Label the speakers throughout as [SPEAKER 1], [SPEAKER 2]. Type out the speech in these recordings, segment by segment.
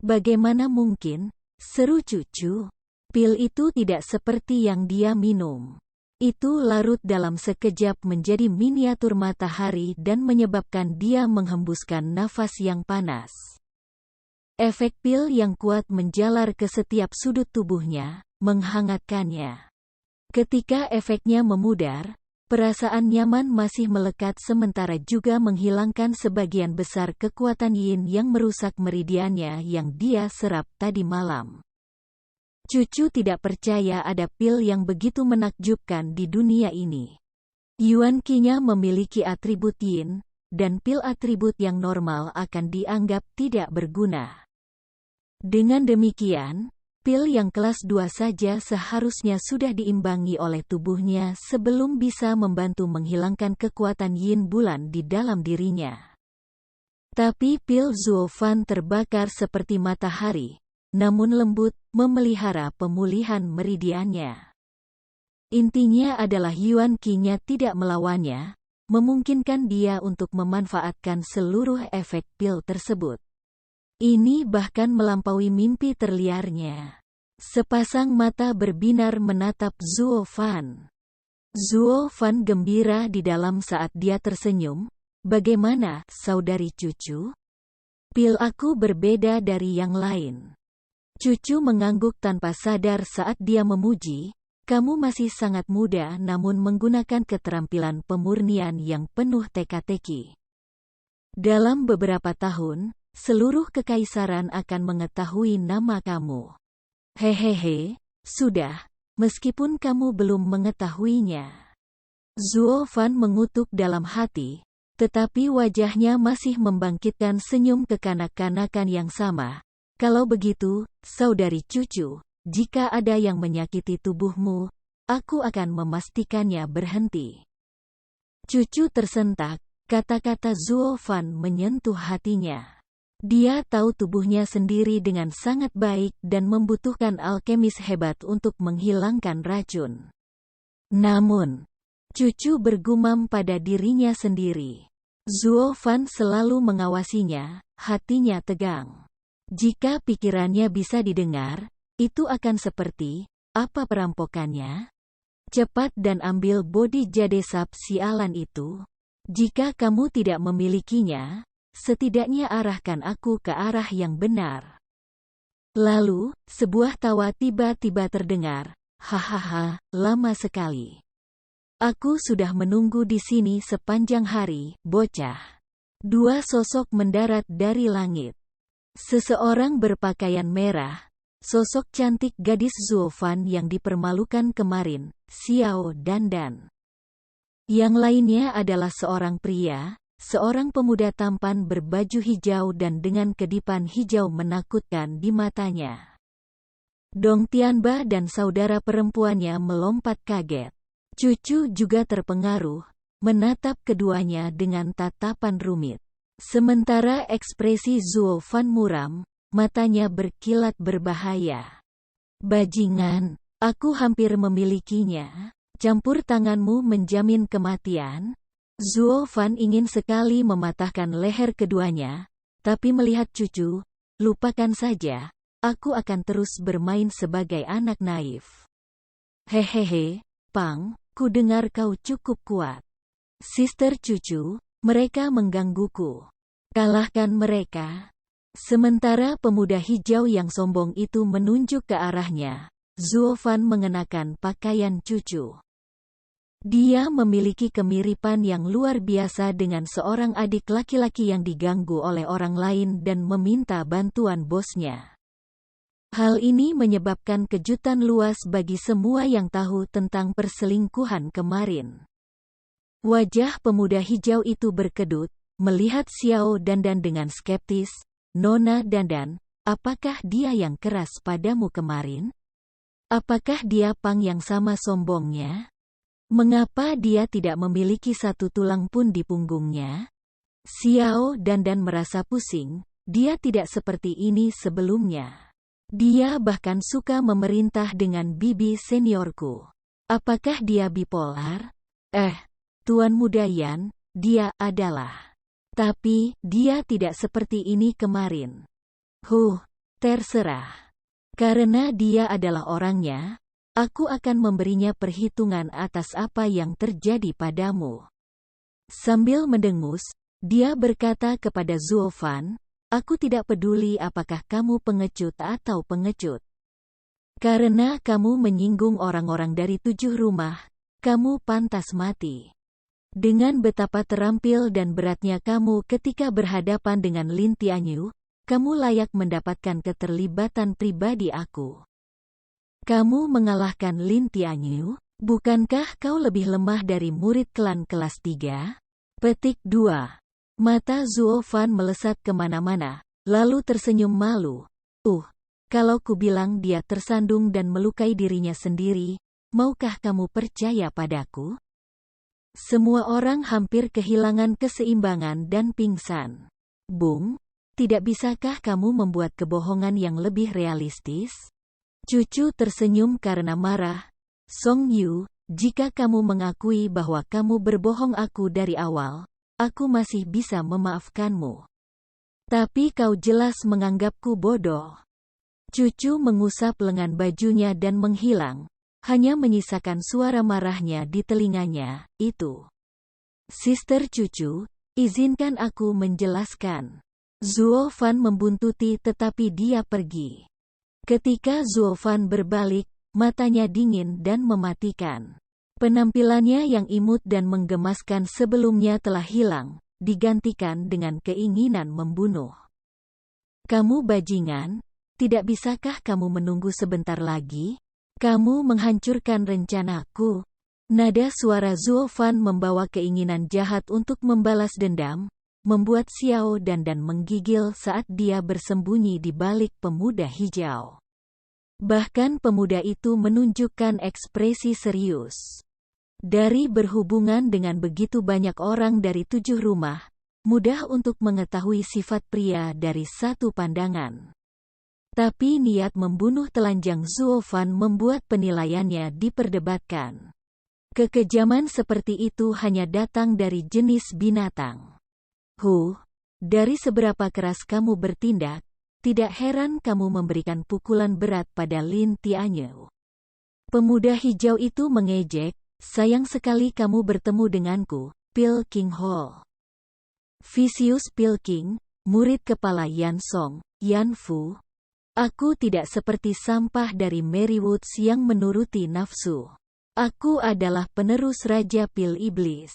[SPEAKER 1] Bagaimana mungkin? Seru cucu. Pil itu tidak seperti yang dia minum. Itu larut dalam sekejap menjadi miniatur matahari dan menyebabkan dia menghembuskan nafas yang panas. Efek pil yang kuat menjalar ke setiap sudut tubuhnya, menghangatkannya. Ketika efeknya memudar, perasaan nyaman masih melekat sementara juga menghilangkan sebagian besar kekuatan yin yang merusak meridiannya yang dia serap tadi malam. Cucu tidak percaya ada pil yang begitu menakjubkan di dunia ini. Yuan Qi-nya memiliki atribut yin, dan pil atribut yang normal akan dianggap tidak berguna. Dengan demikian, pil yang kelas 2 saja seharusnya sudah diimbangi oleh tubuhnya sebelum bisa membantu menghilangkan kekuatan yin bulan di dalam dirinya. Tapi pil Zuofan terbakar seperti matahari, namun lembut, memelihara pemulihan meridiannya. Intinya adalah Yuan Qi-nya tidak melawannya, memungkinkan dia untuk memanfaatkan seluruh efek pil tersebut. Ini bahkan melampaui mimpi terliarnya. Sepasang mata berbinar menatap Zuofan. Zuofan gembira di dalam saat dia tersenyum. Bagaimana, saudari cucu? Pil aku berbeda dari yang lain. Cucu mengangguk tanpa sadar saat dia memuji, kamu masih sangat muda namun menggunakan keterampilan pemurnian yang penuh teka-teki. Dalam beberapa tahun, seluruh kekaisaran akan mengetahui nama kamu. Hehehe, sudah, meskipun kamu belum mengetahuinya. Zuofan mengutuk dalam hati, tetapi wajahnya masih membangkitkan senyum kekanak-kanakan yang sama. Kalau begitu, saudari cucu, jika ada yang menyakiti tubuhmu, aku akan memastikannya berhenti. Cucu tersentak, kata-kata Zuofan menyentuh hatinya. Dia tahu tubuhnya sendiri dengan sangat baik dan membutuhkan alkemis hebat untuk menghilangkan racun. Namun, cucu bergumam pada dirinya sendiri. Zuofan selalu mengawasinya, hatinya tegang. Jika pikirannya bisa didengar, itu akan seperti, apa perampokannya? Cepat dan ambil bodi jadesap sialan itu. Jika kamu tidak memilikinya, setidaknya arahkan aku ke arah yang benar. Lalu, sebuah tawa tiba-tiba terdengar, hahaha, lama sekali. Aku sudah menunggu di sini sepanjang hari, bocah. Dua sosok mendarat dari langit. Seseorang berpakaian merah, sosok cantik gadis Zuofan yang dipermalukan kemarin, Xiao Dandan. Yang lainnya adalah seorang pria, seorang pemuda tampan berbaju hijau dan dengan kedipan hijau menakutkan di matanya. Dong Tianba dan saudara perempuannya melompat kaget. Cucu juga terpengaruh, menatap keduanya dengan tatapan rumit. Sementara ekspresi Zuofan muram, matanya berkilat berbahaya. Bajingan, aku hampir memilikinya. Campur tanganmu menjamin kematian? Zuofan ingin sekali mematahkan leher keduanya, tapi melihat cucu, lupakan saja, aku akan terus bermain sebagai anak naif. Hehehe, Pang, ku dengar kau cukup kuat. Sister cucu, mereka menggangguku. Kalahkan mereka. Sementara pemuda hijau yang sombong itu menunjuk ke arahnya, Zuofan mengenakan pakaian cucu. Dia memiliki kemiripan yang luar biasa dengan seorang adik laki-laki yang diganggu oleh orang lain dan meminta bantuan bosnya. Hal ini menyebabkan kejutan luas bagi semua yang tahu tentang perselingkuhan kemarin. Wajah pemuda hijau itu berkedut, melihat Xiao Dandan dengan skeptis. Nona Dandan, apakah dia yang keras padamu kemarin? Apakah dia Pang yang sama sombongnya? Mengapa dia tidak memiliki satu tulang pun di punggungnya? Xiao Dandan merasa pusing, dia tidak seperti ini sebelumnya. Dia bahkan suka memerintah dengan bibi seniorku. Apakah dia bipolar? Tuan Muda Yan, dia adalah. Tapi, dia tidak seperti ini kemarin. Terserah. Karena dia adalah orangnya, aku akan memberinya perhitungan atas apa yang terjadi padamu. Sambil mendengus, dia berkata kepada Zuofan, aku tidak peduli apakah kamu pengecut atau pengecut. Karena kamu menyinggung orang-orang dari 7 rumah, kamu pantas mati. Dengan betapa terampil dan beratnya kamu ketika berhadapan dengan Lin Tianyu, kamu layak mendapatkan keterlibatan pribadi aku. Kamu mengalahkan Lin Tianyu, bukankah kau lebih lemah dari murid klan kelas 3? Petik 2. Mata Zuofan melesat kemana-mana, lalu tersenyum malu. Kalau ku bilang dia tersandung dan melukai dirinya sendiri, maukah kamu percaya padaku? Semua orang hampir kehilangan keseimbangan dan pingsan. Bung, tidak bisakah kamu membuat kebohongan yang lebih realistis? Cucu tersenyum karena marah. Song Yu, jika kamu mengakui bahwa kamu berbohong aku dari awal, aku masih bisa memaafkanmu. Tapi kau jelas menganggapku bodoh. Cucu mengusap lengan bajunya dan menghilang, hanya menyisakan suara marahnya di telinganya, itu. Sister Cucu, izinkan aku menjelaskan. Zuofan membuntuti tetapi dia pergi. Ketika Zuofan berbalik, matanya dingin dan mematikan. Penampilannya yang imut dan menggemaskan sebelumnya telah hilang, digantikan dengan keinginan membunuh. Kamu bajingan, tidak bisakah kamu menunggu sebentar lagi? Kamu menghancurkan rencanaku. Nada suara Zuofan membawa keinginan jahat untuk membalas dendam, membuat Xiao Dandan menggigil saat dia bersembunyi di balik pemuda hijau. Bahkan pemuda itu menunjukkan ekspresi serius. Dari berhubungan dengan begitu banyak orang dari 7 rumah, mudah untuk mengetahui sifat pria dari satu pandangan. Tapi niat membunuh telanjang Zuofan membuat penilaiannya diperdebatkan. Kekejaman seperti itu hanya datang dari jenis binatang. Dari seberapa keras kamu bertindak, tidak heran kamu memberikan pukulan berat pada Lin Tianyu. Pemuda hijau itu mengejek, sayang sekali kamu bertemu denganku, Pilking Hall. Vicious Pilking, murid kepala Yan Song, Yan Fu. Aku tidak seperti sampah dari Merrywoods yang menuruti nafsu. Aku adalah penerus Raja Pil Iblis.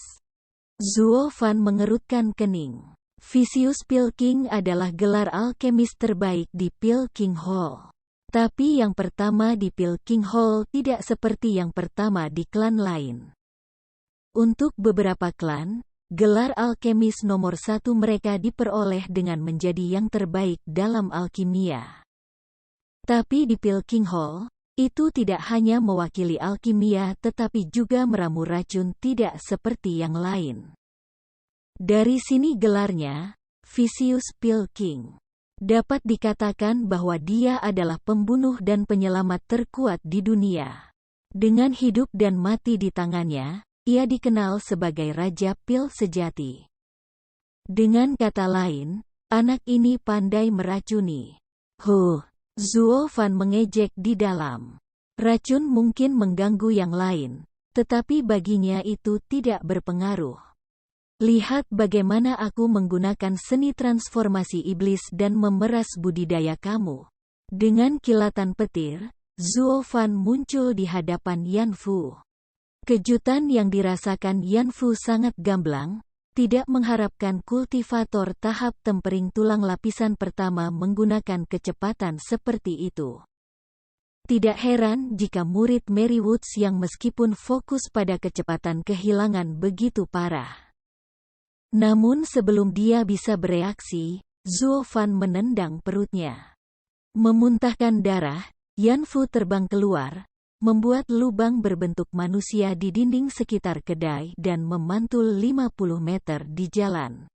[SPEAKER 1] Zuofan mengerutkan kening. Vicious Pilking adalah gelar alkemis terbaik di Pilking Hall. Tapi yang pertama di Pilking Hall tidak seperti yang pertama di klan lain. Untuk beberapa klan, gelar alkemis nomor 1 mereka diperoleh dengan menjadi yang terbaik dalam alkimia. Tapi di Pilking Hall, itu tidak hanya mewakili alkimia tetapi juga meramu racun tidak seperti yang lain. Dari sini gelarnya, Vicious Pilking. Dapat dikatakan bahwa dia adalah pembunuh dan penyelamat terkuat di dunia. Dengan hidup dan mati di tangannya, ia dikenal sebagai Raja Pil sejati. Dengan kata lain, anak ini pandai meracuni. Zuofan mengejek di dalam. Racun mungkin mengganggu yang lain, tetapi baginya itu tidak berpengaruh. Lihat bagaimana aku menggunakan seni transformasi iblis dan memeras budidaya kamu. Dengan kilatan petir, Zuofan muncul di hadapan Yan Fu. Kejutan yang dirasakan Yan Fu sangat gamblang, tidak mengharapkan kultivator tahap tempering tulang lapisan pertama menggunakan kecepatan seperti itu. Tidak heran jika murid Merrywoods yang meskipun fokus pada kecepatan kehilangan begitu parah. Namun sebelum dia bisa bereaksi, Zuofan menendang perutnya. Memuntahkan darah, Yan Fu terbang keluar, membuat lubang berbentuk manusia di dinding sekitar kedai dan memantul 50 meter di jalan.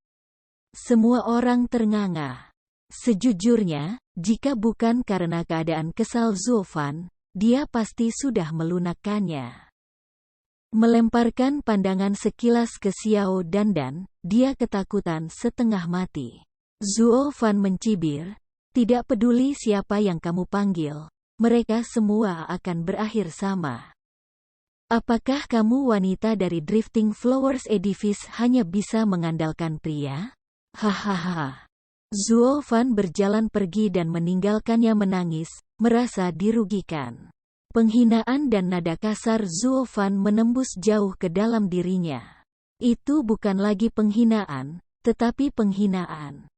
[SPEAKER 1] Semua orang ternganga. Sejujurnya, jika bukan karena keadaan kesal Zuofan, dia pasti sudah melunakkannya. Melemparkan pandangan sekilas ke Xiao Dandan, dia ketakutan setengah mati. Zuofan mencibir, Tidak peduli siapa yang kamu panggil, mereka semua akan berakhir sama. Apakah kamu wanita dari Drifting Flowers Edifice hanya bisa mengandalkan pria? Hahaha. Zuo Fan berjalan pergi dan meninggalkannya menangis, merasa dirugikan. Penghinaan dan nada kasar Zuo Fan menembus jauh ke dalam dirinya. Itu bukan lagi penghinaan, tetapi penghinaan.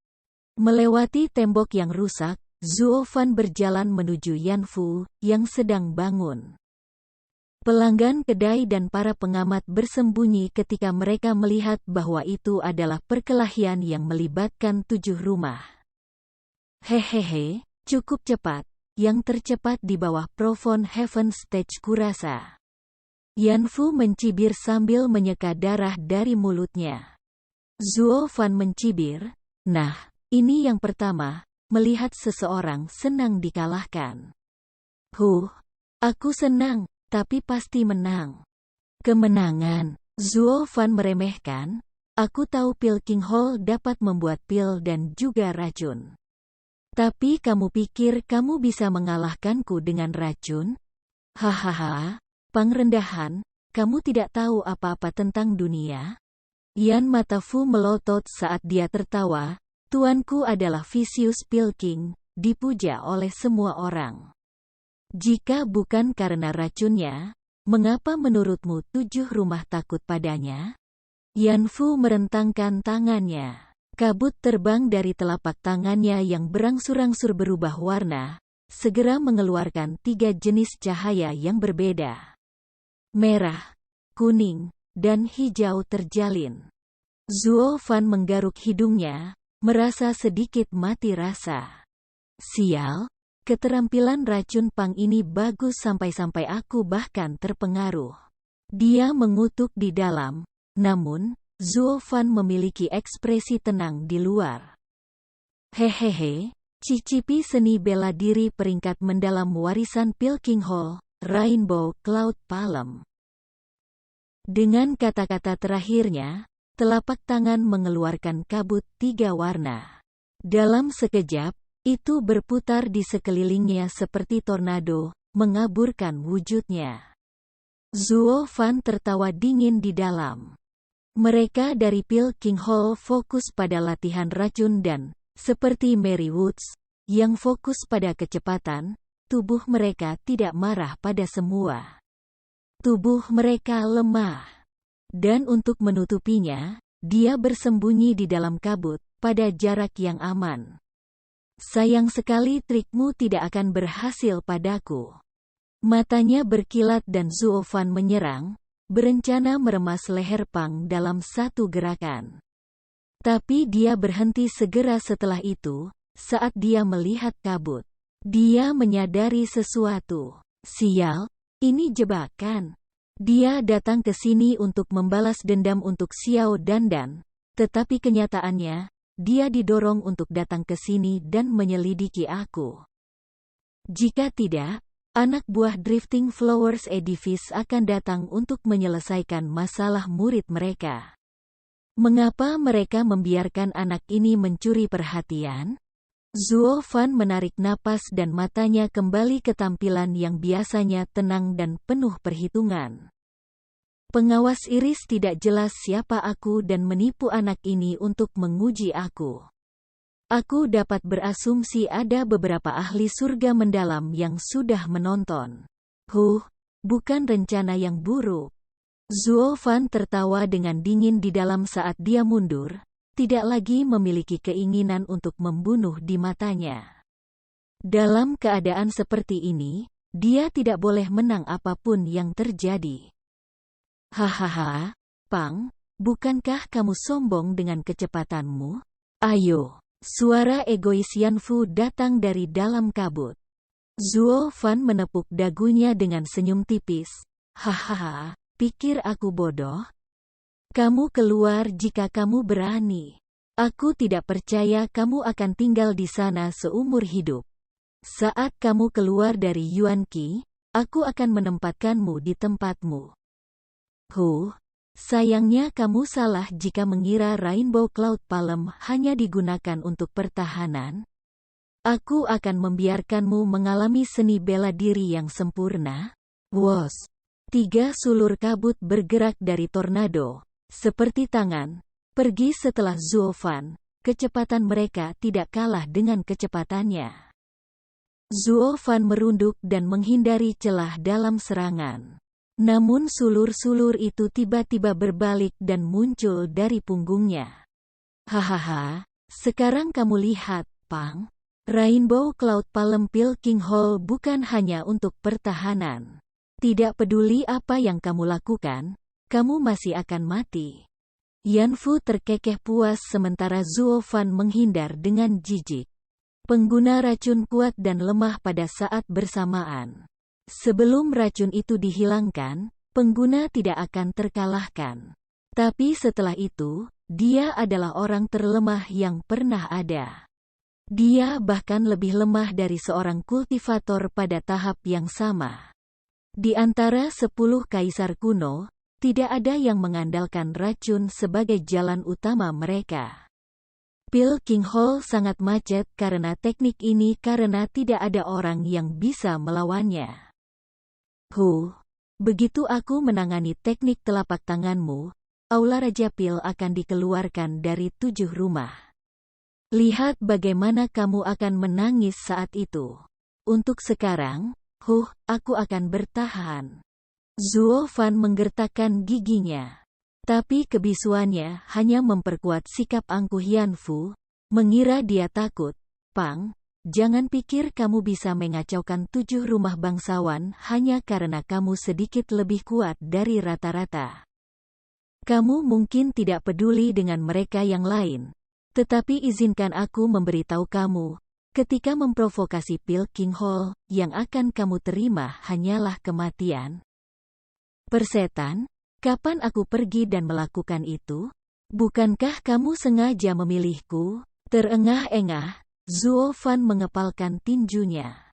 [SPEAKER 1] Melewati tembok yang rusak, Zuo Fan berjalan menuju Yan Fu, yang sedang bangun. Pelanggan kedai dan para pengamat bersembunyi ketika mereka melihat bahwa itu adalah perkelahian yang melibatkan 7 rumah. Hehehe, cukup cepat, yang tercepat di bawah Profound Heaven Stage kurasa. Yan Fu mencibir sambil menyeka darah dari mulutnya. Zuo Fan mencibir, nah, ini yang pertama, melihat seseorang senang dikalahkan. Aku senang, tapi pasti menang. Kemenangan, Zuo Fan meremehkan, aku tahu pil King Hall dapat membuat pil dan juga racun. Tapi kamu pikir kamu bisa mengalahkanku dengan racun? Hahaha, pengrendahan, kamu tidak tahu apa-apa tentang dunia? Yan mata Fu melotot saat dia tertawa. Tuanku adalah Vicious Pil King, dipuja oleh semua orang. Jika bukan karena racunnya, mengapa menurutmu 7 rumah takut padanya? Yan Fu merentangkan tangannya. Kabut terbang dari telapak tangannya yang berangsur-angsur berubah warna, segera mengeluarkan 3 jenis cahaya yang berbeda. Merah, kuning, dan hijau terjalin. Zuo Fan menggaruk hidungnya, merasa sedikit mati rasa. Sial, keterampilan racun pang ini bagus sampai-sampai aku bahkan terpengaruh. Dia mengutuk di dalam, namun, Zuo Fan memiliki ekspresi tenang di luar. Hehehe, cicipi seni bela diri peringkat mendalam warisan Pil King Hall, Rainbow Cloud Palm. Dengan kata-kata terakhirnya, telapak tangan mengeluarkan kabut 3 warna. Dalam sekejap, itu berputar di sekelilingnya seperti tornado, mengaburkan wujudnya. Zuo Fan tertawa dingin di dalam. Mereka dari Pil King Hall fokus pada latihan racun dan, seperti Mary Woods, yang fokus pada kecepatan, tubuh mereka tidak marah pada semua. Tubuh mereka lemah. Dan untuk menutupinya, dia bersembunyi di dalam kabut, pada jarak yang aman. Sayang sekali trikmu tidak akan berhasil padaku. Matanya berkilat dan Zuo Fan menyerang, berencana meremas leher Pang dalam satu gerakan. Tapi dia berhenti segera setelah itu, saat dia melihat kabut. Dia menyadari sesuatu. Sial, ini jebakan. Dia datang ke sini untuk membalas dendam untuk Xiao Dandan, tetapi kenyataannya, dia didorong untuk datang ke sini dan menyelidiki aku. Jika tidak, anak buah Drifting Flowers Edifice akan datang untuk menyelesaikan masalah murid mereka. Mengapa mereka membiarkan anak ini mencuri perhatian? Zuo Fan menarik napas dan matanya kembali ke tampilan yang biasanya tenang dan penuh perhitungan. Pengawas iris tidak jelas siapa aku dan menipu anak ini untuk menguji aku. Aku dapat berasumsi ada beberapa ahli surga mendalam yang sudah menonton. Bukan rencana yang buruk. Zuo Fan tertawa dengan dingin di dalam saat dia mundur, tidak lagi memiliki keinginan untuk membunuh di matanya. Dalam keadaan seperti ini, dia tidak boleh menang apapun yang terjadi. Hahaha, Pang, bukankah kamu sombong dengan kecepatanmu? Ayo. Suara egois Yan Fu datang dari dalam kabut. Zuo Fan menepuk dagunya dengan senyum tipis. Hahaha, pikir aku bodoh? Kamu keluar jika kamu berani. Aku tidak percaya kamu akan tinggal di sana seumur hidup. Saat kamu keluar dari Yuan Qi, aku akan menempatkanmu di tempatmu. Sayangnya kamu salah jika mengira Rainbow Cloud Palm hanya digunakan untuk pertahanan. Aku akan membiarkanmu mengalami seni bela diri yang sempurna. Wos. 3 sulur kabut bergerak dari tornado, seperti tangan, pergi setelah Zuofan. Kecepatan mereka tidak kalah dengan kecepatannya. Zuofan merunduk dan menghindari celah dalam serangan. Namun sulur-sulur itu tiba-tiba berbalik dan muncul dari punggungnya. Hahaha, sekarang kamu lihat, Pang. Rainbow Cloud Palm Pilking Hall bukan hanya untuk pertahanan. Tidak peduli apa yang kamu lakukan, kamu masih akan mati. Yanfu terkekeh puas sementara Zuofan menghindar dengan jijik. Pengguna racun kuat dan lemah pada saat bersamaan. Sebelum racun itu dihilangkan, pengguna tidak akan terkalahkan. Tapi setelah itu, dia adalah orang terlemah yang pernah ada. Dia bahkan lebih lemah dari seorang kultivator pada tahap yang sama. Di antara 10 kaisar kuno, tidak ada yang mengandalkan racun sebagai jalan utama mereka. Pilking Hall sangat macet karena teknik ini karena tidak ada orang yang bisa melawannya. Begitu aku menangani teknik telapak tanganmu, Aula Raja Pil akan dikeluarkan dari 7 rumah. Lihat bagaimana kamu akan menangis saat itu. Untuk sekarang, aku akan bertahan. Zuofan menggertakkan giginya. Tapi kebisuannya hanya memperkuat sikap angkuh Yanfu, mengira dia takut. Pang, jangan pikir kamu bisa mengacaukan 7 rumah bangsawan hanya karena kamu sedikit lebih kuat dari rata-rata. Kamu mungkin tidak peduli dengan mereka yang lain. Tetapi izinkan aku memberitahu kamu, ketika memprovokasi Pilking Hall, yang akan kamu terima hanyalah kematian. Persetan, kapan aku pergi dan melakukan itu? Bukankah kamu sengaja memilihku? Terengah-engah, Zuofan mengepalkan tinjunya.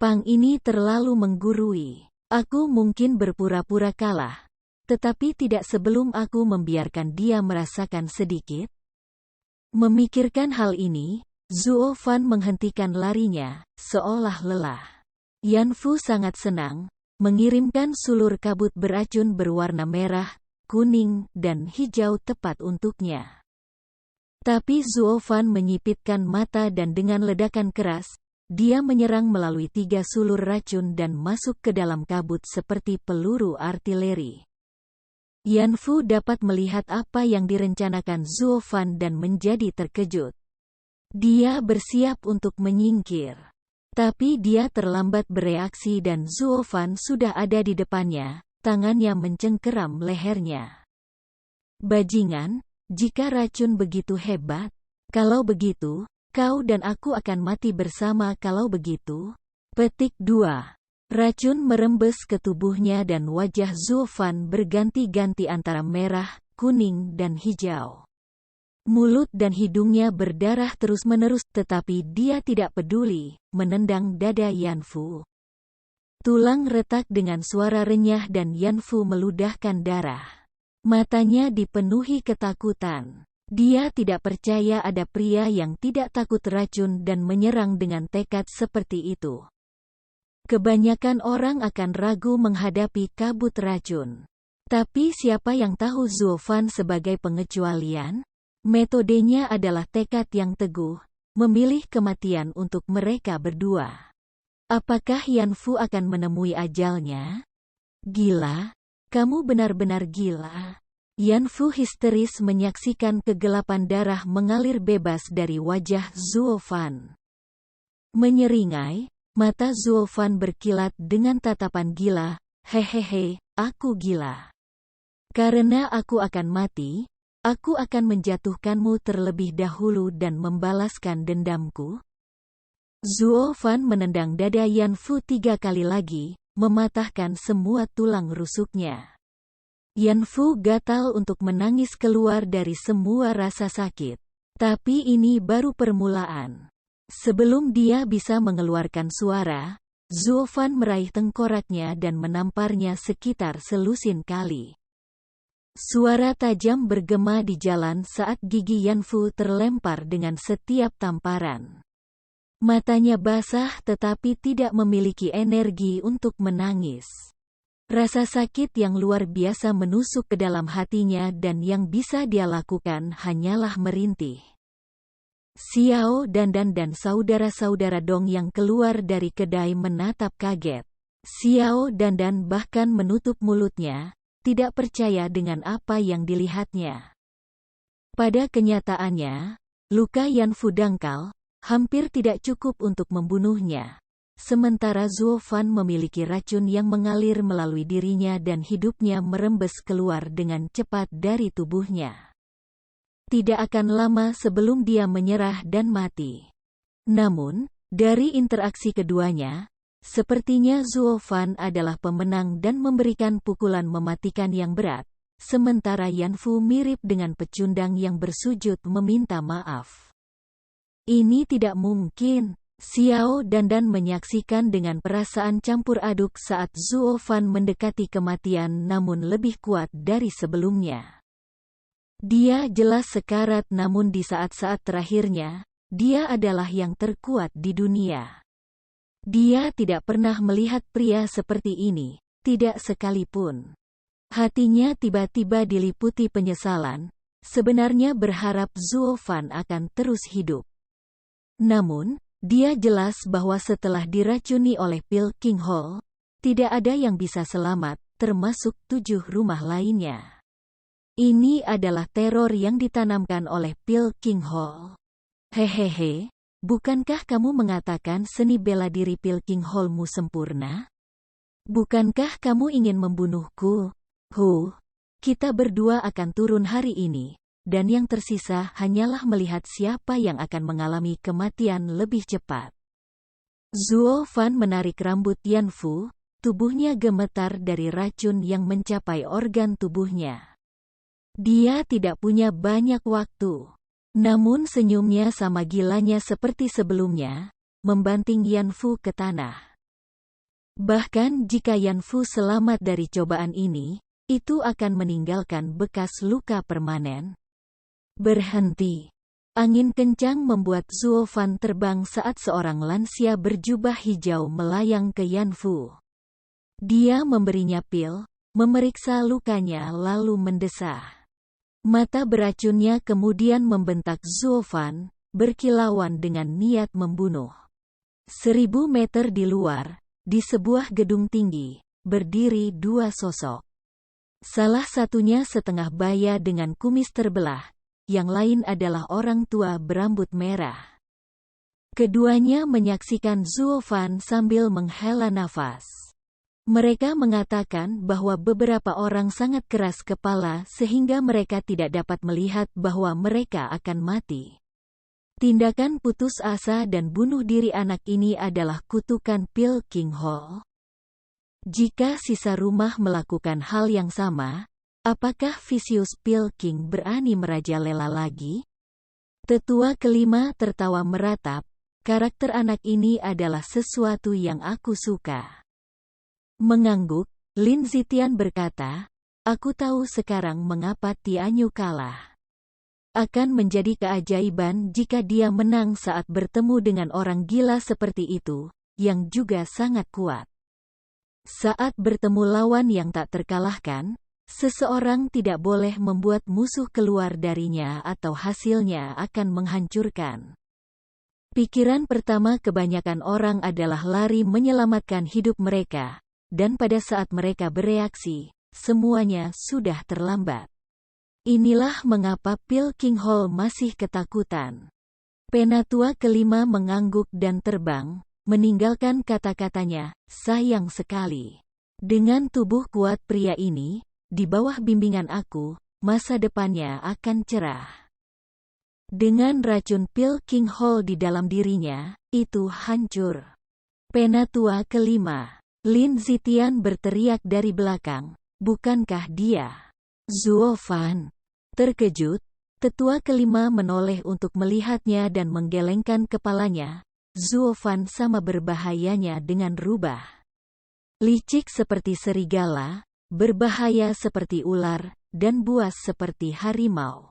[SPEAKER 1] Pang ini terlalu menggurui. Aku mungkin berpura-pura kalah. Tetapi tidak sebelum aku membiarkan dia merasakan sedikit. Memikirkan hal ini, Zuofan menghentikan larinya, seolah lelah. Yanfu sangat senang, mengirimkan sulur kabut beracun berwarna merah, kuning, dan hijau tepat untuknya. Tapi Zuofan menyipitkan mata dan dengan ledakan keras, dia menyerang melalui 3 sulur racun dan masuk ke dalam kabut seperti peluru artileri. Yanfu dapat melihat apa yang direncanakan Zuofan dan menjadi terkejut. Dia bersiap untuk menyingkir. Tapi dia terlambat bereaksi dan Zuofan sudah ada di depannya, tangannya mencengkeram lehernya. Bajingan, jika racun begitu hebat, kalau begitu, kau dan aku akan mati bersama kalau begitu. Petik 2. Racun merembes ke tubuhnya dan wajah Zuofan berganti-ganti antara merah, kuning, dan hijau. Mulut dan hidungnya berdarah terus-menerus, tetapi dia tidak peduli, menendang dada Yanfu. Tulang retak dengan suara renyah dan Yanfu meludahkan darah. Matanya dipenuhi ketakutan. Dia tidak percaya ada pria yang tidak takut racun dan menyerang dengan tekad seperti itu. Kebanyakan orang akan ragu menghadapi kabut racun. Tapi siapa yang tahu Zuofan sebagai pengecualian? Metodenya adalah tekad yang teguh, memilih kematian untuk mereka berdua. Apakah Yanfu akan menemui ajalnya? Gila, kamu benar-benar gila. Yanfu histeris menyaksikan kegelapan darah mengalir bebas dari wajah Zuofan. Menyeringai, mata Zuofan berkilat dengan tatapan gila. Hehehe, aku gila. Karena aku akan mati, aku akan menjatuhkanmu terlebih dahulu dan membalaskan dendamku. Zuofan menendang dada Yanfu 3 kali lagi, mematahkan semua tulang rusuknya. Yanfu gatal untuk menangis keluar dari semua rasa sakit. Tapi ini baru permulaan. Sebelum dia bisa mengeluarkan suara, Zuofan meraih tengkoraknya dan menamparnya sekitar selusin kali. Suara tajam bergema di jalan saat gigi Yanfu terlempar dengan setiap tamparan. Matanya basah tetapi tidak memiliki energi untuk menangis. Rasa sakit yang luar biasa menusuk ke dalam hatinya dan yang bisa dia lakukan hanyalah merintih. Xiao Dandan dan saudara-saudara Dong yang keluar dari kedai menatap kaget. Xiao Dandan bahkan menutup mulutnya, tidak percaya dengan apa yang dilihatnya. Pada kenyataannya, luka Yanfu dangkal, hampir tidak cukup untuk membunuhnya. Sementara Zuo Fan memiliki racun yang mengalir melalui dirinya dan hidupnya merembes keluar dengan cepat dari tubuhnya. Tidak akan lama sebelum dia menyerah dan mati. Namun, dari interaksi keduanya, sepertinya Zuo Fan adalah pemenang dan memberikan pukulan mematikan yang berat, sementara Yanfu mirip dengan pecundang yang bersujud meminta maaf. Ini tidak mungkin. Xiao Dandan menyaksikan dengan perasaan campur aduk saat Zuo Fan mendekati kematian namun lebih kuat dari sebelumnya. Dia jelas sekarat namun di saat-saat terakhirnya, dia adalah yang terkuat di dunia. Dia tidak pernah melihat pria seperti ini, tidak sekalipun. Hatinya tiba-tiba diliputi penyesalan, sebenarnya berharap Zuo Fan akan terus hidup. Namun, dia jelas bahwa setelah diracuni oleh pil King Hall, tidak ada yang bisa selamat, termasuk 7 rumah lainnya. Ini adalah teror yang ditanamkan oleh pil King Hall. Hehehe, bukankah kamu mengatakan seni bela diri pil King Hallmu sempurna? Bukankah kamu ingin membunuhku? Kita berdua akan turun hari ini. Dan yang tersisa hanyalah melihat siapa yang akan mengalami kematian lebih cepat. Zuo Fan menarik rambut Yanfu, tubuhnya gemetar dari racun yang mencapai organ tubuhnya. Dia tidak punya banyak waktu. Namun senyumnya sama gilanya seperti sebelumnya, membanting Yanfu ke tanah. Bahkan jika Yanfu selamat dari cobaan ini, itu akan meninggalkan bekas luka permanen. Berhenti. Angin kencang membuat Zuo Fan terbang saat seorang lansia berjubah hijau melayang ke Yanfu. Dia memberinya pil, memeriksa lukanya lalu mendesah. Mata beracunnya kemudian membentak Zuo Fan, berkilauan dengan niat membunuh. 1000 meter di luar, di sebuah gedung tinggi, berdiri 2 sosok. Salah satunya setengah baya dengan kumis terbelah, yang lain adalah orang tua berambut merah. Keduanya menyaksikan Zuo Fan sambil menghela nafas. Mereka mengatakan bahwa beberapa orang sangat keras kepala sehingga mereka tidak dapat melihat bahwa mereka akan mati. Tindakan putus asa dan bunuh diri anak ini adalah kutukan pil King Hall. Jika sisa rumah melakukan hal yang sama, apakah Vicious Pil King berani merajalela lagi? Tetua kelima tertawa meratap, karakter anak ini adalah sesuatu yang aku suka. Mengangguk, Lin Zitian berkata, aku tahu sekarang mengapa Tianyu kalah. Akan menjadi keajaiban jika dia menang saat bertemu dengan orang gila seperti itu, yang juga sangat kuat. Saat bertemu lawan yang tak terkalahkan, seseorang tidak boleh membuat musuh keluar darinya atau hasilnya akan menghancurkan. Pikiran pertama kebanyakan orang adalah lari menyelamatkan hidup mereka, dan pada saat mereka bereaksi, semuanya sudah terlambat. Inilah mengapa pil King Hall masih ketakutan. Penatua kelima mengangguk dan terbang, meninggalkan kata-katanya, sayang sekali. Dengan tubuh kuat pria ini, di bawah bimbingan aku, masa depannya akan cerah. Dengan racun pil King Hall di dalam dirinya, itu hancur. Penatua kelima, Lin Zitian berteriak dari belakang, bukankah dia? Zuo Fan. Terkejut, tetua kelima menoleh untuk melihatnya dan menggelengkan kepalanya. Zuo Fan sama berbahayanya dengan rubah. Licik seperti serigala, berbahaya seperti ular, dan buas seperti harimau.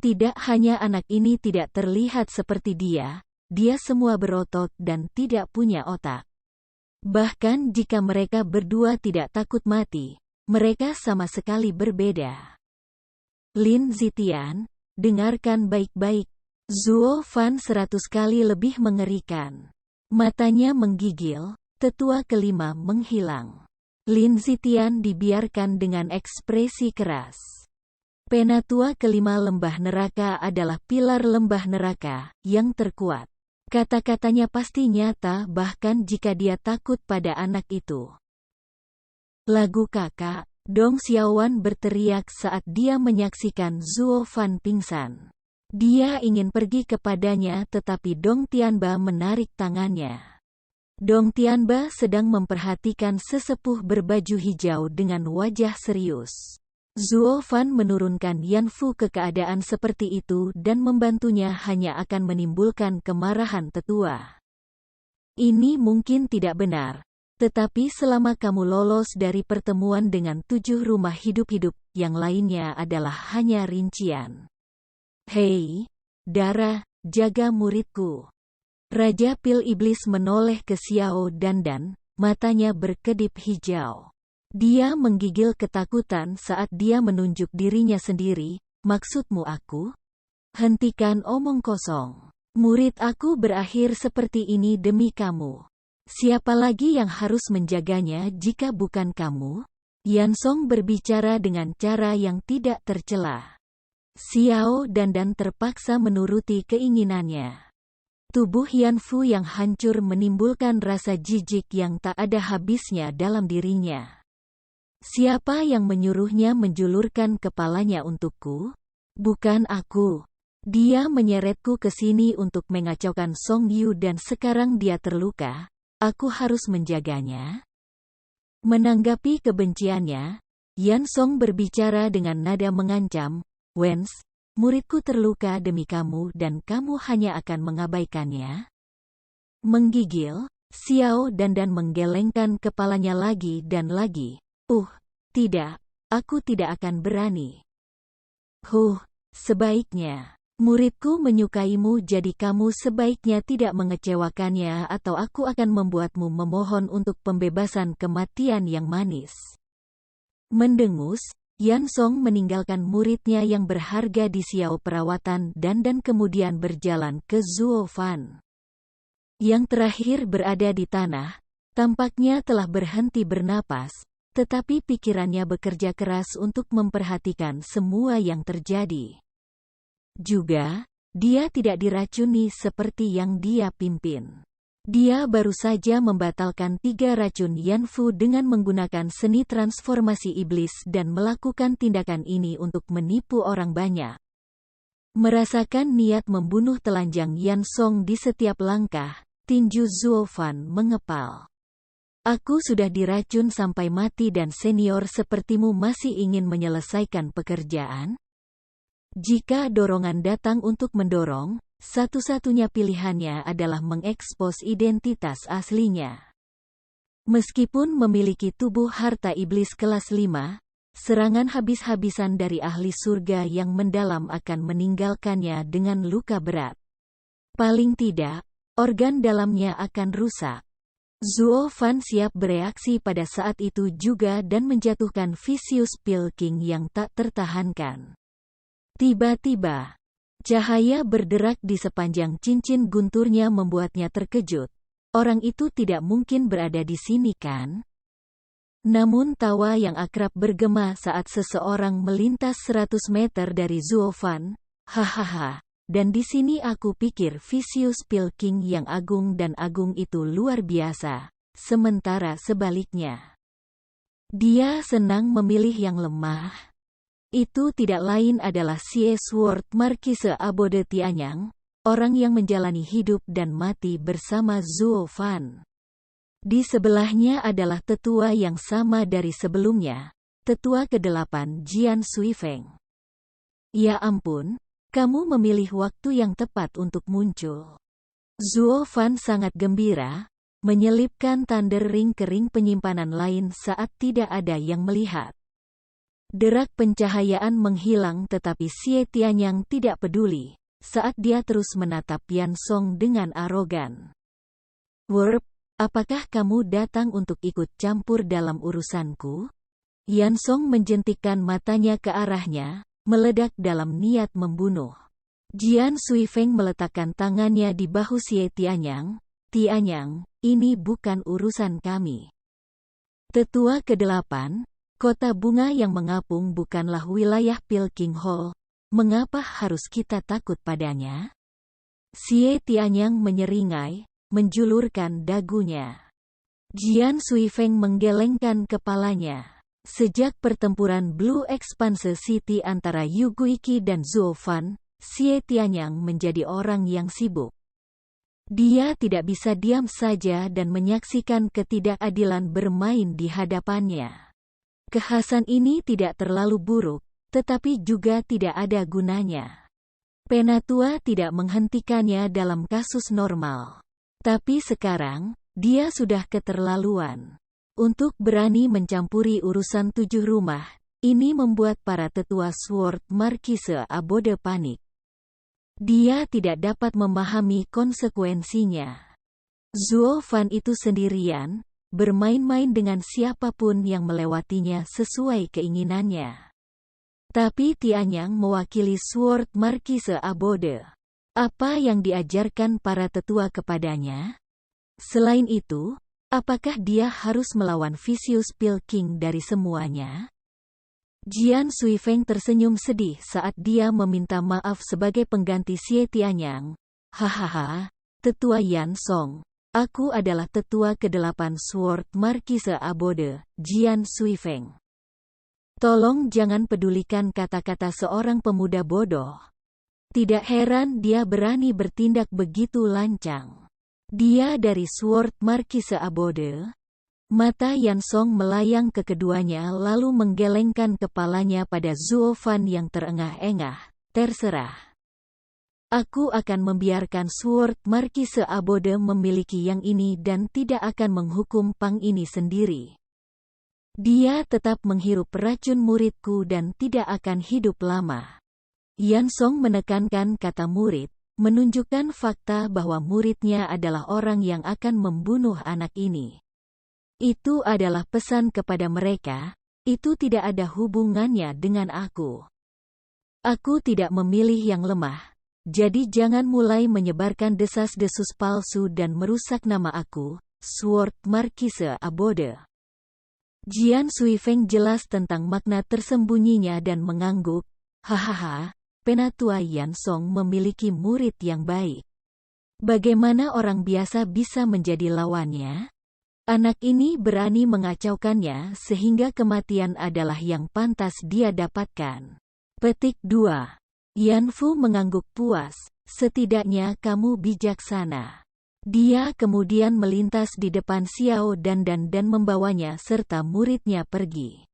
[SPEAKER 1] Tidak hanya anak ini tidak terlihat seperti dia, dia semua berotot dan tidak punya otak. Bahkan jika mereka berdua tidak takut mati, mereka sama sekali berbeda. Lin Zitian, dengarkan baik-baik. Zuo Fan 100 kali lebih mengerikan. Matanya menggigil, tetua kelima menghilang. Lin Zitian dibiarkan dengan ekspresi keras. Penatua kelima lembah neraka adalah pilar lembah neraka yang terkuat. Kata-katanya pasti nyata bahkan jika dia takut pada anak itu. Lagu kakak, Dong Xiaowan berteriak saat dia menyaksikan Zuo Fan pingsan. Dia ingin pergi kepadanya tetapi Dong Tianba menarik tangannya. Dong Tianba sedang memperhatikan sesepuh berbaju hijau dengan wajah serius. Zuo Fan menurunkan Yan Fu ke keadaan seperti itu dan membantunya hanya akan menimbulkan kemarahan tetua. Ini mungkin tidak benar, tetapi selama kamu lolos dari pertemuan dengan 7 rumah hidup-hidup, yang lainnya adalah hanya rincian. Hei, Dara, jaga muridku. Raja Pil Iblis menoleh ke Xiao Dandan, matanya berkedip hijau. Dia menggigil ketakutan saat dia menunjuk dirinya sendiri. Maksudmu aku? Hentikan omong kosong. Murid aku berakhir seperti ini demi kamu. Siapa lagi yang harus menjaganya jika bukan kamu? Yan Song berbicara dengan cara yang tidak tercela. Xiao Dandan terpaksa menuruti keinginannya. Tubuh Yan Fu yang hancur menimbulkan rasa jijik yang tak ada habisnya dalam dirinya. Siapa yang menyuruhnya menjulurkan kepalanya untukku? Bukan aku. Dia menyeretku ke sini untuk mengacaukan Song Yu dan sekarang dia terluka. Aku harus menjaganya. Menanggapi kebenciannya, Yan Song berbicara dengan nada mengancam, Wens, muridku terluka demi kamu dan kamu hanya akan mengabaikannya. Menggigil, Xiao Dandan menggelengkan kepalanya lagi dan lagi. Tidak, aku tidak akan berani. Sebaiknya. Muridku menyukaimu jadi kamu sebaiknya tidak mengecewakannya atau aku akan membuatmu memohon untuk pembebasan kematian yang manis. Mendengus, Yan Song meninggalkan muridnya yang berharga di Xiao perawatan dan kemudian berjalan ke Zuo Fan. Yang terakhir berada di tanah, tampaknya telah berhenti bernapas. Tetapi pikirannya bekerja keras untuk memperhatikan semua yang terjadi. Juga, dia tidak diracuni seperti yang dia pimpin. Dia baru saja membatalkan 3 racun Yan Fu dengan menggunakan seni transformasi iblis dan melakukan tindakan ini untuk menipu orang banyak. Merasakan niat membunuh telanjang Yan Song di setiap langkah, tinju Zuo Fan mengepal. Aku sudah diracun sampai mati dan senior sepertimu masih ingin menyelesaikan pekerjaan? Jika dorongan datang untuk mendorong, satu-satunya pilihannya adalah mengekspos identitas aslinya. Meskipun memiliki tubuh harta iblis kelas 5, serangan habis-habisan dari ahli surga yang mendalam akan meninggalkannya dengan luka berat. Paling tidak, organ dalamnya akan rusak. Zuo Fan siap bereaksi pada saat itu juga dan menjatuhkan Vicious Pil King yang tak tertahankan. Tiba-tiba, cahaya berderak di sepanjang cincin gunturnya membuatnya terkejut. Orang itu tidak mungkin berada di sini kan? Namun tawa yang akrab bergema saat seseorang melintas 100 meter dari Zuo Fan. Hahaha. Dan di sini aku pikir Vicious Pil King yang agung dan agung itu luar biasa, sementara sebaliknya. Dia senang memilih yang lemah. Itu tidak lain adalah Xie Sword Marquise Abode Tianyang, orang yang menjalani hidup dan mati bersama Zuo Fan. Di sebelahnya adalah tetua yang sama dari sebelumnya, tetua ke-8 Jian Suifeng. Ya ampun. Kamu memilih waktu yang tepat untuk muncul. Zuo Fan sangat gembira, menyelipkan Thunder Ring ke ring penyimpanan lain saat tidak ada yang melihat. Derak pencahayaan menghilang tetapi Xie Tianyang tidak peduli. saat dia terus menatap Yan Song dengan arogan. "Warp, apakah kamu datang untuk ikut campur dalam urusanku?" Yan Song menjentikkan matanya ke arahnya, meledak dalam niat membunuh. Jian Suifeng meletakkan tangannya di bahu Xie Tianyang. "Tianyang, ini bukan urusan kami." Tetua ke-8, kota bunga yang mengapung bukanlah wilayah Pilking Hall. Mengapa harus kita takut padanya? Xie Tianyang menyeringai, menjulurkan dagunya. Jian Suifeng menggelengkan kepalanya. Sejak pertempuran Blue Expanse City antara Yu Guiqi dan Zhuo Fan, Xie Tianyang menjadi orang yang sibuk. Dia tidak bisa diam saja dan menyaksikan ketidakadilan bermain di hadapannya. Kekhasan ini tidak terlalu buruk, tetapi juga tidak ada gunanya. Penatua tidak menghentikannya dalam kasus normal. Tapi sekarang, dia sudah keterlaluan. Untuk berani mencampuri urusan 7 rumah, ini membuat para tetua Sword Marquise Abode panik. Dia tidak dapat memahami konsekuensinya. Zhuo Fan itu sendirian, bermain-main dengan siapapun yang melewatinya sesuai keinginannya. Tapi Tianyang mewakili Sword Marquise Abode. Apa yang diajarkan para tetua kepadanya? Selain itu, apakah dia harus melawan Vicious Pilking dari semuanya? Jian Suifeng tersenyum sedih saat dia meminta maaf sebagai pengganti Xie Tianyang. "Hahaha, Tetua Yan Song. Aku adalah tetua ke-8 Sword Marquise Abode, Jian Suifeng. Tolong jangan pedulikan kata-kata seorang pemuda bodoh." Tidak heran dia berani bertindak begitu lancang. Dia dari Sword Marquise Abode. Mata Yan Song melayang ke keduanya lalu menggelengkan kepalanya pada Zhuo Fan yang terengah-engah. "Terserah. Aku akan membiarkan Sword Marquise Abode memiliki yang ini dan tidak akan menghukum Pang ini sendiri. Dia tetap menghirup racun muridku dan tidak akan hidup lama." Yan Song menekankan kata murid, menunjukkan fakta bahwa muridnya adalah orang yang akan membunuh anak ini. Itu adalah pesan kepada mereka, itu tidak ada hubungannya dengan aku. Aku tidak memilih yang lemah, jadi jangan mulai menyebarkan desas-desus palsu dan merusak nama aku, Sword Marquise Abode. Jian Suifeng jelas tentang makna tersembunyinya dan mengangguk. "Hahaha. Penatua Yan Song memiliki murid yang baik. Bagaimana orang biasa bisa menjadi lawannya? Anak ini berani mengacaukannya sehingga kematian adalah yang pantas dia dapatkan." Petik 2. Yan Fu mengangguk puas, "Setidaknya kamu bijaksana." Dia kemudian melintas di depan Xiao Dan membawanya serta muridnya pergi.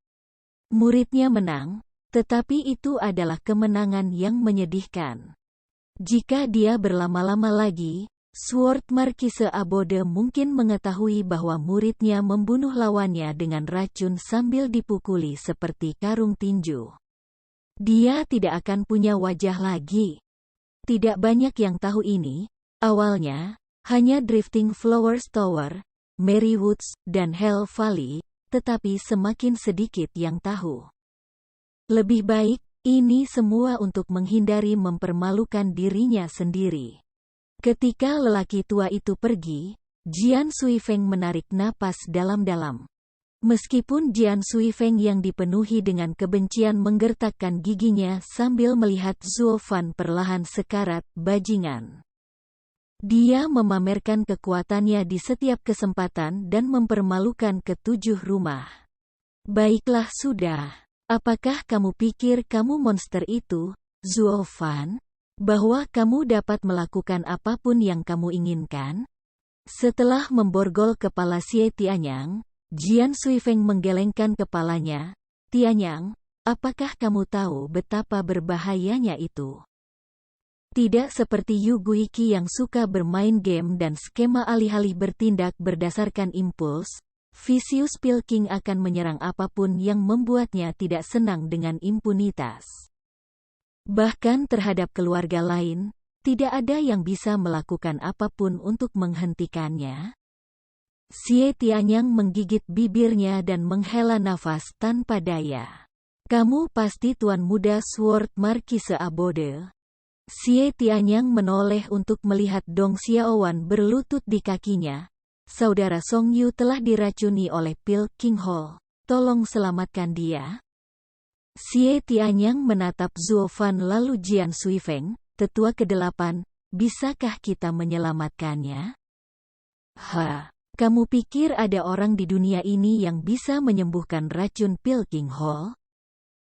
[SPEAKER 1] Muridnya menang, tetapi itu adalah kemenangan yang menyedihkan. Jika dia berlama-lama lagi, Sword Marquise Abode mungkin mengetahui bahwa muridnya membunuh lawannya dengan racun sambil dipukuli seperti karung tinju. Dia tidak akan punya wajah lagi. Tidak banyak yang tahu ini. Awalnya, hanya Drifting Flowers Tower, Mary Woods, dan Hell Valley, tetapi semakin sedikit yang tahu. Lebih baik, ini semua untuk menghindari mempermalukan dirinya sendiri. Ketika lelaki tua itu pergi, Jian Suifeng menarik napas dalam-dalam. Meskipun Jian Suifeng yang dipenuhi dengan kebencian menggertakkan giginya sambil melihat Zhuo Fan perlahan sekarat bajingan. Dia memamerkan kekuatannya di setiap kesempatan dan mempermalukan ke-7 rumah. "Baiklah sudah. Apakah kamu pikir kamu monster itu, Zhuo Fan? Bahwa kamu dapat melakukan apapun yang kamu inginkan?" Setelah memborgol kepala Xie Tianyang, Jian Suifeng menggelengkan kepalanya. "Tianyang, apakah kamu tahu betapa berbahayanya itu? Tidak seperti Yu Guiqi yang suka bermain game dan skema alih-alih bertindak berdasarkan impuls, Vicious Pilking akan menyerang apapun yang membuatnya tidak senang dengan impunitas. Bahkan terhadap keluarga lain, Tidak ada yang bisa melakukan apapun untuk menghentikannya. Xie Tianyang menggigit bibirnya dan menghela nafas tanpa daya. Kamu pasti tuan muda Sword Marquise Abode. Xie Tianyang menoleh untuk melihat Dong Xiaowan berlutut di kakinya. Saudara Song Yu telah diracuni oleh pil King Ho. Tolong selamatkan dia. Xie Tianyang menatap Zuo Fan lalu Jian Suifeng, tetua ke-8, bisakah kita menyelamatkannya? Kamu pikir ada orang di dunia ini yang bisa menyembuhkan racun pil King Ho?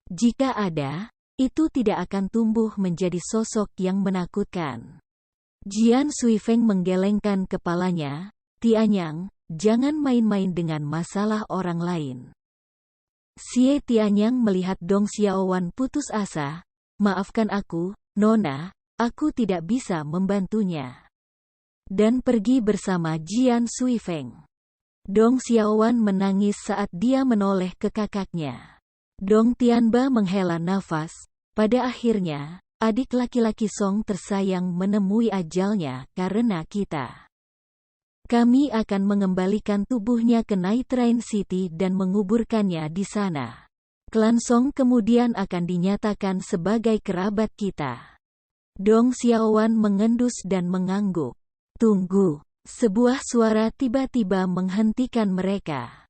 [SPEAKER 1] Jika ada, itu tidak akan tumbuh menjadi sosok yang menakutkan. Jian Suifeng menggelengkan kepalanya, Tianyang, jangan main-main dengan masalah orang lain. Xie Tianyang melihat Dong Xiaowan putus asa. Maafkan aku, Nona, aku tidak bisa membantunya. Dan pergi bersama Jian Suifeng. Dong Xiaowan menangis saat dia menoleh ke kakaknya. Dong Tianba menghela nafas. Pada akhirnya, adik laki-laki Song tersayang menemui ajalnya karena kita. Kami akan mengembalikan tubuhnya ke Night Rain City dan menguburkannya di sana. Klan Song kemudian akan dinyatakan sebagai kerabat kita. Dong Xiaowan mengendus dan mengangguk. Tunggu. Sebuah suara tiba-tiba menghentikan mereka.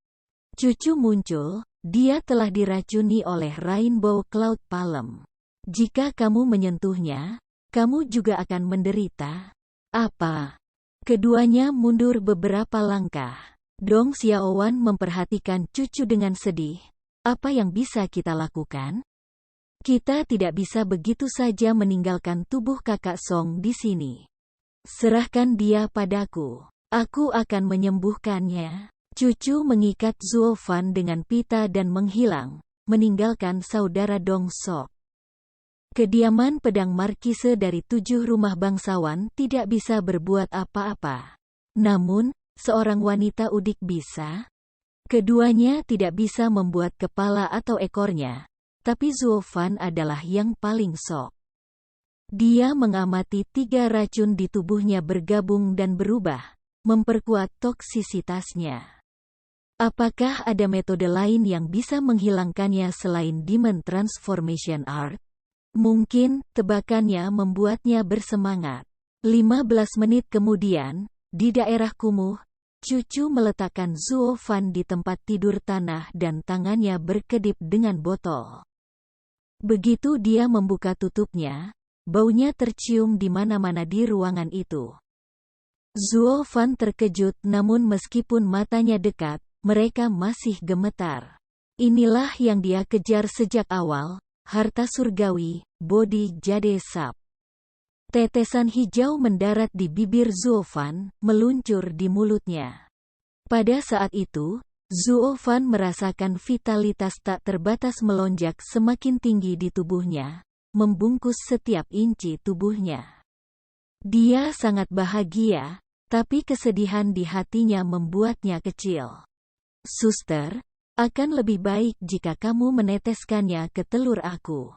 [SPEAKER 1] Cucu muncul, dia telah diracuni oleh Rainbow Cloud Palm. Jika kamu menyentuhnya, kamu juga akan menderita. Apa? Keduanya mundur beberapa langkah. Dong Xiaowan memperhatikan cucu dengan sedih. Apa yang bisa kita lakukan? Kita tidak bisa begitu saja meninggalkan tubuh kakak Song di sini. Serahkan dia padaku. Aku akan menyembuhkannya. Cucu mengikat Zuo Fan dengan pita dan menghilang, meninggalkan saudara Dong Sok. Kediaman pedang Markise dari 7 rumah bangsawan tidak bisa berbuat apa-apa. Namun, seorang wanita udik bisa. Keduanya tidak bisa membuat kepala atau ekornya, tapi Zuo Fan adalah yang paling sok. Dia mengamati 3 racun di tubuhnya bergabung dan berubah, memperkuat toksisitasnya. Apakah ada metode lain yang bisa menghilangkannya selain Demon Transformation Art? Mungkin, tebakannya membuatnya bersemangat. 15 menit kemudian, di daerah kumuh, cucu meletakkan Zuo Fan di tempat tidur tanah dan tangannya berkedip dengan botol. Begitu dia membuka tutupnya, baunya tercium di mana-mana di ruangan itu. Zuo Fan terkejut namun meskipun matanya dekat, mereka masih gemetar. Inilah yang dia kejar sejak awal, harta surgawi, bodi jade sap. Tetesan hijau mendarat di bibir Zuo Fan, meluncur di mulutnya. Pada saat itu, Zuo Fan merasakan vitalitas tak terbatas melonjak semakin tinggi di tubuhnya, membungkus setiap inci tubuhnya. Dia sangat bahagia, tapi kesedihan di hatinya membuatnya kecil. Suster, akan lebih baik jika kamu meneteskannya ke telur aku.